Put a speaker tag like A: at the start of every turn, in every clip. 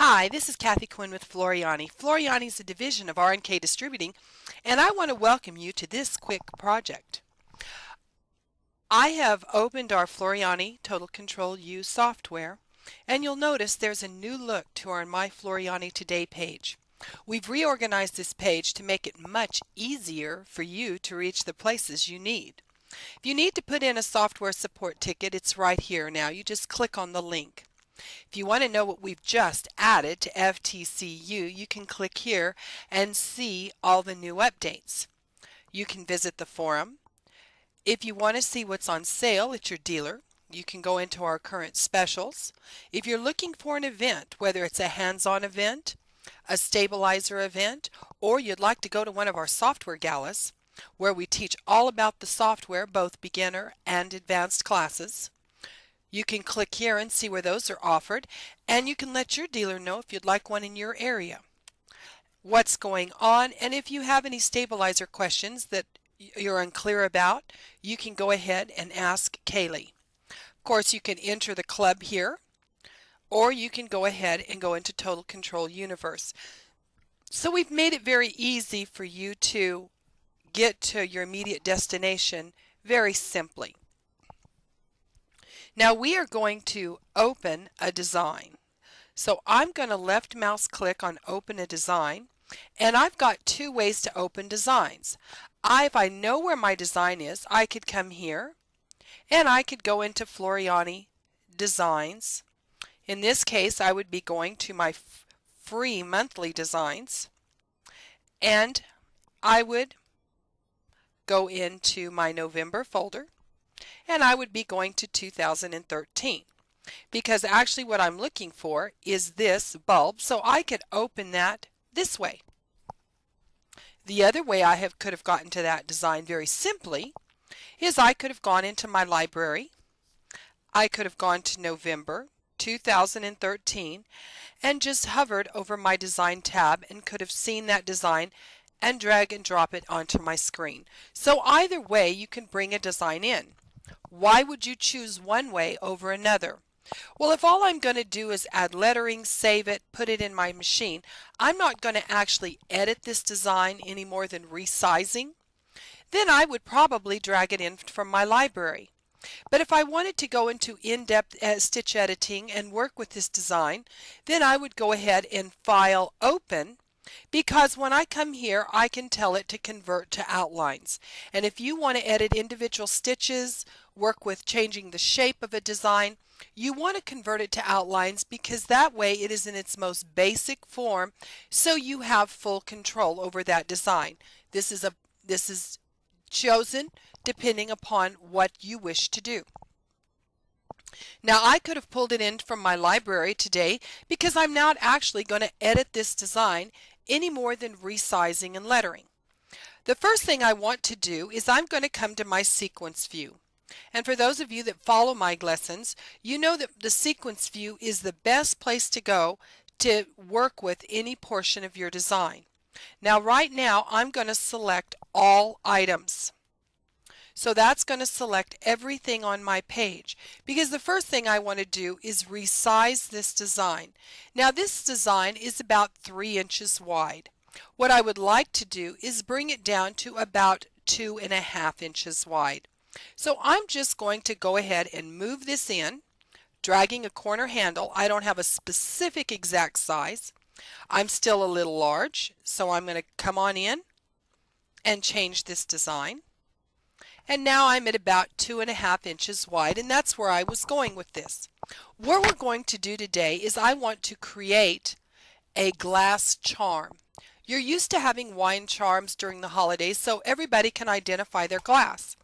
A: Hi, this is Kathi Quinn with Floriani. Floriani is a division of R&K Distributing, and I want to welcome you to this quick project. I have opened our Floriani Total Control U software, and you'll notice there's a new look to our My Floriani Today page. We've reorganized this page to make it much easier for you to reach the places you need. If you need to put in a software support ticket, it's right here now. You just click on the link. If you want to know what we've just added to FTCU, you can click here and see all the new updates. You can visit the forum. If you want to see what's on sale at your dealer, you can go into our current specials. If you're looking for an event, whether it's a hands-on event, a stabilizer event, or you'd like to go to one of our software galas, where we teach all about the software, both beginner and advanced classes, you can click here and see where those are offered, and you can let your dealer know if you'd like one in your area, what's going on, and if you have any stabilizer questions that you're unclear about, you can go ahead and ask Kaylee. Of course, you can enter the club here, or you can go ahead and go into Total Control Universe. So we've made it very easy for you to get to your immediate destination very simply. Now we are going to open a design. So I'm going to left mouse click on open a design, and I've got two ways to open designs. If I know where my design is, I could come here and I could go into Floriani Designs. In this case, I would be going to my free monthly designs, and I would go into my November folder, and I would be going to 2013, because actually what I'm looking for is this bulb, so I could open that this way. The other way I could have gotten to that design very simply is I could have gone into my library. I could have gone to November 2013 and just hovered over my design tab and could have seen that design and drag and drop it onto my screen. So either way you can bring a design in. Why would you choose one way over another? Well, if all I'm going to do is add lettering, save it, put it in my machine, I'm not going to actually edit this design any more than resizing, then I would probably drag it in from my library. But if I wanted to go into in-depth stitch editing and work with this design, then I would go ahead and file open, because when I come here I can tell it to convert to outlines. And if you want to edit individual stitches, work with changing the shape of a design, you want to convert it to outlines, because that way it is in its most basic form, so you have full control over that design. This is chosen depending upon what you wish to do. Now I could have pulled it in from my library today, because I'm not actually going to edit this design any more than resizing and lettering. The first thing I want to do is I'm going to come to my sequence view. And for those of you that follow my lessons, you know that the sequence view is the best place to go to work with any portion of your design. Now right now I'm going to select all items. So that's going to select everything on my page, because the first thing I want to do is resize this design. Now this design is about 3 inches wide. What I would like to do is bring it down to about 2.5 inches wide. So I'm just going to go ahead and move this in, dragging a corner handle. I don't have a specific exact size. I'm still a little large, so I'm going to come on in and change this design. And now I'm at about 2.5 inches wide, and that's where I was going with this. What we're going to do today is I want to create a glass charm. You're used to having wine charms during the holidays, so everybody can identify their glass.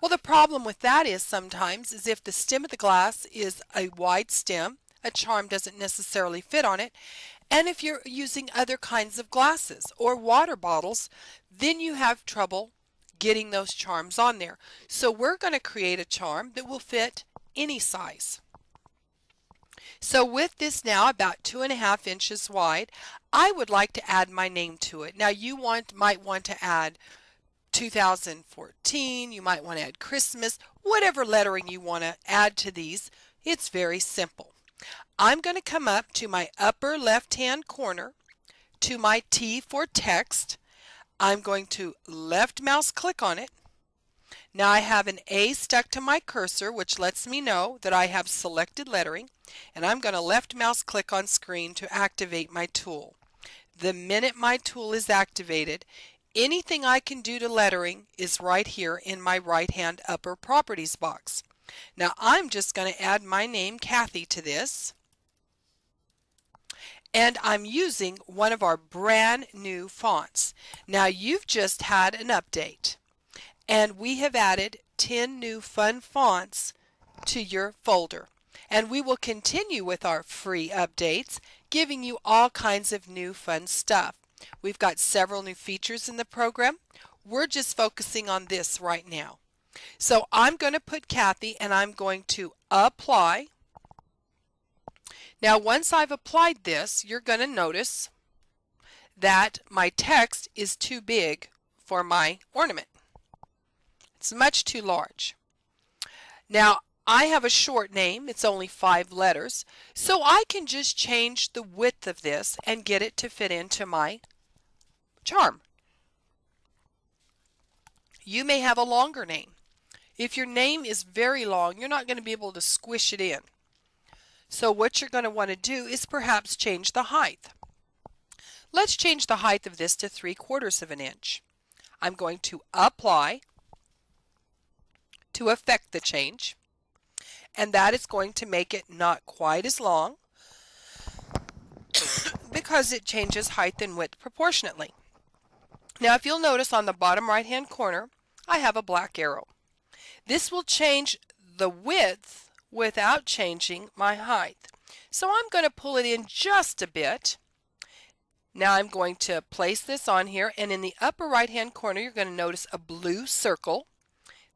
A: Well, the problem with that is sometimes is if the stem of the glass is a wide stem, a charm doesn't necessarily fit on it. And if you're using other kinds of glasses or water bottles, then you have trouble getting those charms on there. So we're going to create a charm that will fit any size. So with this now about 2.5 inches wide, I would like to add my name to it. Now you might want to add 2014, you might want to add Christmas, whatever lettering you want to add to these. It's very simple. I'm going to come up to my upper left-hand corner to my T for text. I'm going to left mouse click on it. Now I have an A stuck to my cursor, which lets me know that I have selected lettering, and I'm going to left mouse click on screen to activate my tool. The minute my tool is activated, anything I can do to lettering is right here in my right hand upper properties box. Now I'm just going to add my name, Kathy, to this. And I'm using one of our brand new fonts. Now you've just had an update, and we have added 10 new fun fonts to your folder. And we will continue with our free updates, giving you all kinds of new fun stuff. We've got several new features in the program. We're just focusing on this right now. So I'm going to put Kathy, and I'm going to apply. Now once I've applied this, you're going to notice that my text is too big for my ornament. It's much too large. Now I have a short name, it's only 5 letters, so I can just change the width of this and get it to fit into my charm. You may have a longer name. If your name is very long, you're not going to be able to squish it in. So what you're going to want to do is perhaps change the height. Let's change the height of this to 3/4 of an inch. I'm going to apply to affect the change, and that is going to make it not quite as long because it changes height and width proportionately. Now if you'll notice on the bottom right hand corner, I have a black arrow. This will change the width without changing my height. So I'm going to pull it in just a bit. Now I'm going to place this on here, and in the upper right hand corner you're going to notice a blue circle.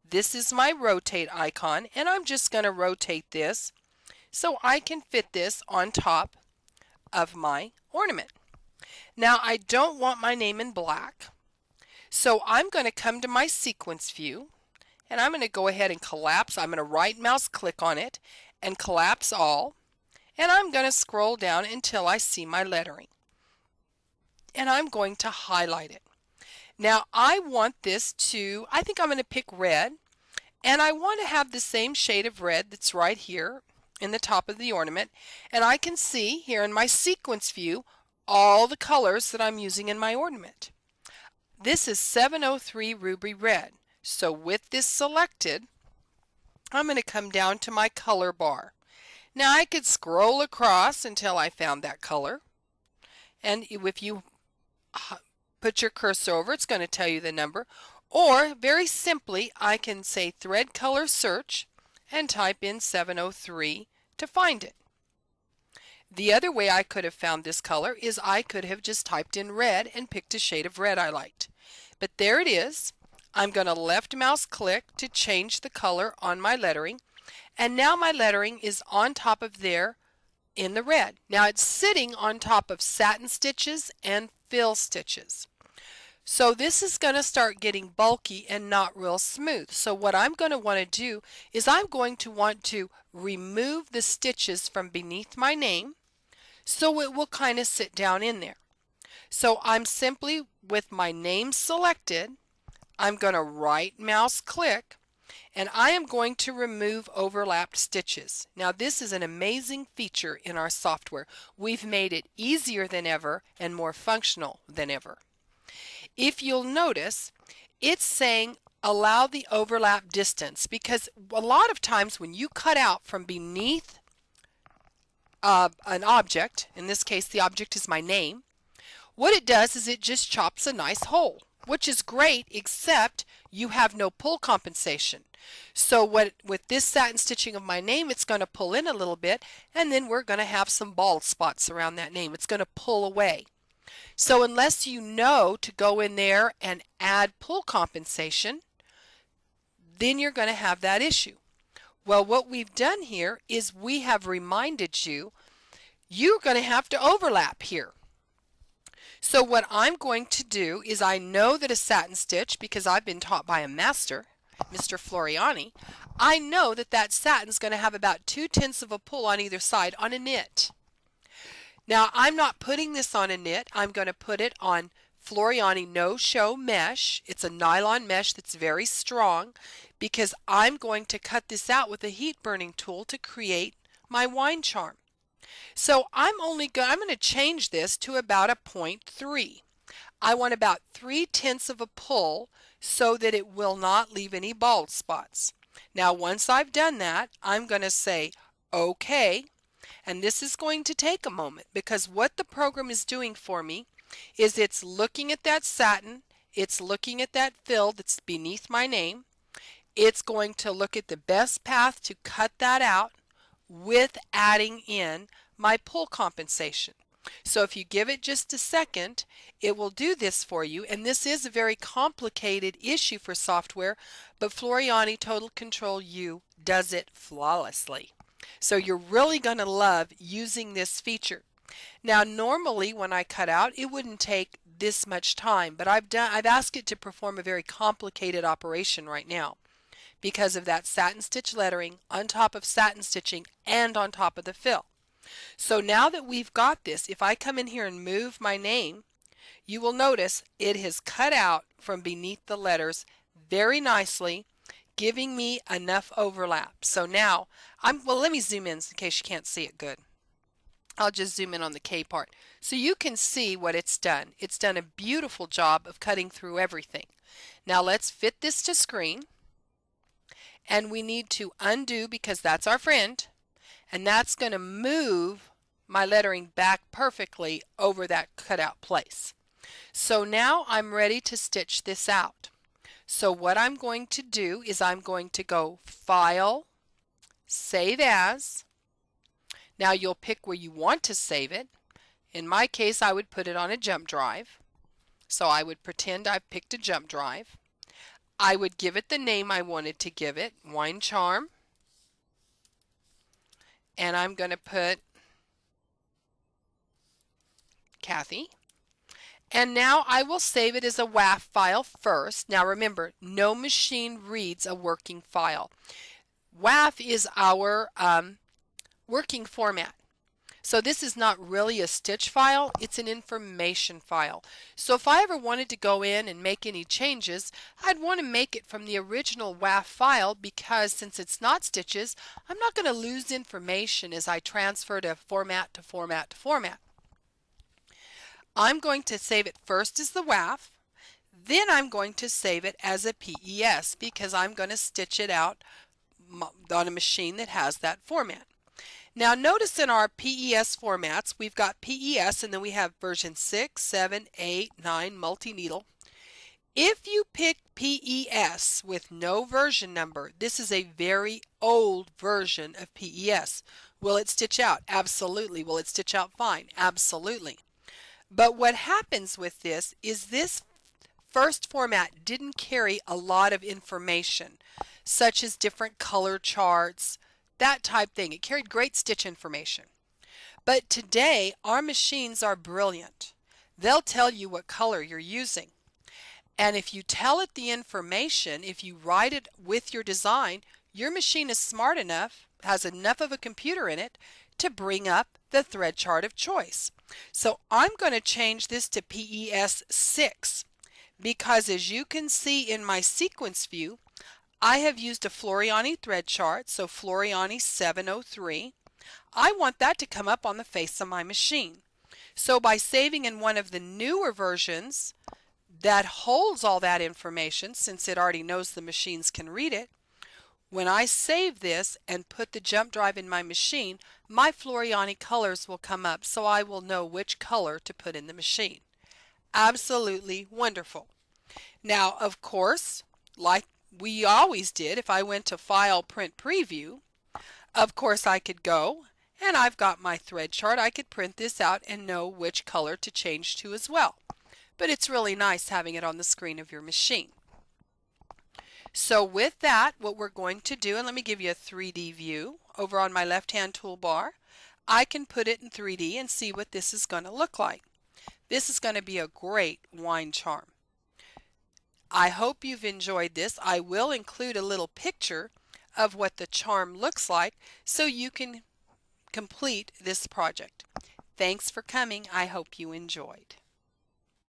A: This is my rotate icon, and I'm just going to rotate this so I can fit this on top of my ornament. Now I don't want my name in black, so I'm going to come to my sequence view, and I'm going to go ahead and collapse. I'm going to right mouse click on it and collapse all, and I'm going to scroll down until I see my lettering, and I'm going to highlight it. Now I want this to, I think I'm going to pick red, and I want to have the same shade of red that's right here in the top of the ornament, and I can see here in my sequence view all the colors that I'm using in my ornament. This is 703 Ruby Red. So with this selected, I'm going to come down to my color bar. Now I could scroll across until I found that color, and if you put your cursor over, it's going to tell you the number, or very simply I can say thread color search and type in 703 to find it. The other way I could have found this color is I could have just typed in red and picked a shade of red I liked. But there it is. I'm going to left mouse click to change the color on my lettering, and now my lettering is on top of there in the red. Now it's sitting on top of satin stitches and fill stitches. So this is going to start getting bulky and not real smooth. So what I'm going to want to do is I'm going to want to remove the stitches from beneath my name so it will kind of sit down in there. So I'm simply, with my name selected, I'm going to right mouse click, and I am going to remove overlapped stitches. Now this is an amazing feature in our software. We've made it easier than ever and more functional than ever. If you'll notice, it's saying allow the overlap distance, because a lot of times when you cut out from beneath an object, in this case the object is my name, what it does is it just chops a nice hole, which is great, except you have no pull compensation. So with this satin stitching of my name, it's going to pull in a little bit, and then we're going to have some bald spots around that name. It's going to pull away. So unless you know to go in there and add pull compensation, then you're going to have that issue. Well, what we've done here is we have reminded you, you're going to have to overlap here. So what I'm going to do is, I know that a satin stitch, because I've been taught by a master, Mr. Floriani, I know that that satin's going to have about 2/10 of a pull on either side on a knit. Now I'm not putting this on a knit. I'm going to put it on Floriani no-show mesh. It's a nylon mesh that's very strong because I'm going to cut this out with a heat burning tool to create my wine charm. So I'm going to change this to about a 0.3. I want about 3/10 of a pull so that it will not leave any bald spots. Now once I've done that, I'm going to say OK, and this is going to take a moment because what the program is doing for me is it's looking at that satin, it's looking at that fill that's beneath my name, it's going to look at the best path to cut that out with adding in my pull compensation. So if you give it just a second, it will do this for you, and this is a very complicated issue for software, but Floriani Total Control U does it flawlessly. So you're really going to love using this feature. Now normally when I cut out, it wouldn't take this much time, but I've asked it to perform a very complicated operation right now because of that satin stitch lettering on top of satin stitching and on top of the fill. So now that we've got this, if I come in here and move my name, you will notice it has cut out from beneath the letters very nicely, giving me enough overlap. So now, well, let me zoom in case you can't see it good. I'll just zoom in on the K part. So you can see what it's done. It's done a beautiful job of cutting through everything. Now let's fit this to screen. And we need to undo because that's our friend. And that's going to move my lettering back perfectly over that cutout place. So now I'm ready to stitch this out. So what I'm going to do is I'm going to go File, Save As. Now you'll pick where you want to save it. In my case, I would put it on a jump drive. So I would pretend I've picked a jump drive. I would give it the name I wanted to give it, Wine Charm. And I'm going to put Kathi. And now I will save it as a WAF file first. Now remember, no machine reads a working file. WAF is our working format. So this is not really a stitch file, it's an information file. So if I ever wanted to go in and make any changes, I'd want to make it from the original WAF file because since it's not stitches, I'm not going to lose information as I transfer to format to format to format. I'm going to save it first as the WAF, then I'm going to save it as a PES because I'm going to stitch it out on a machine that has that format. Now notice in our PES formats, we've got PES and then we have version 6, 7, 8, 9 multi-needle. If you pick PES with no version number, this is a very old version of PES. Will it stitch out? Absolutely. Will it stitch out fine? Absolutely. But what happens with this is this first format didn't carry a lot of information, such as different color charts, that type thing. It carried great stitch information. But today, our machines are brilliant. They'll tell you what color you're using. And if you tell it the information, if you write it with your design, your machine is smart enough, has enough of a computer in it, to bring up the thread chart of choice. So I'm going to change this to PES 6 because as you can see in my sequence view, I have used a Floriani thread chart, so Floriani 703. I want that to come up on the face of my machine. So by saving in one of the newer versions that holds all that information, since it already knows the machines can read it, when I save this and put the jump drive in my machine, my Floriani colors will come up so I will know which color to put in the machine. Absolutely wonderful. Now, of course, like we always did, if I went to File, Print Preview, of course I could go, and I've got my thread chart. I could print this out and know which color to change to as well. But it's really nice having it on the screen of your machine. So with that, what we're going to do, and let me give you a 3D view over on my left-hand toolbar, I can put it in 3D and see what this is going to look like. This is going to be a great wine charm. I hope you've enjoyed this. I will include a little picture of what the charm looks like so you can complete this project. Thanks for coming. I hope you enjoyed.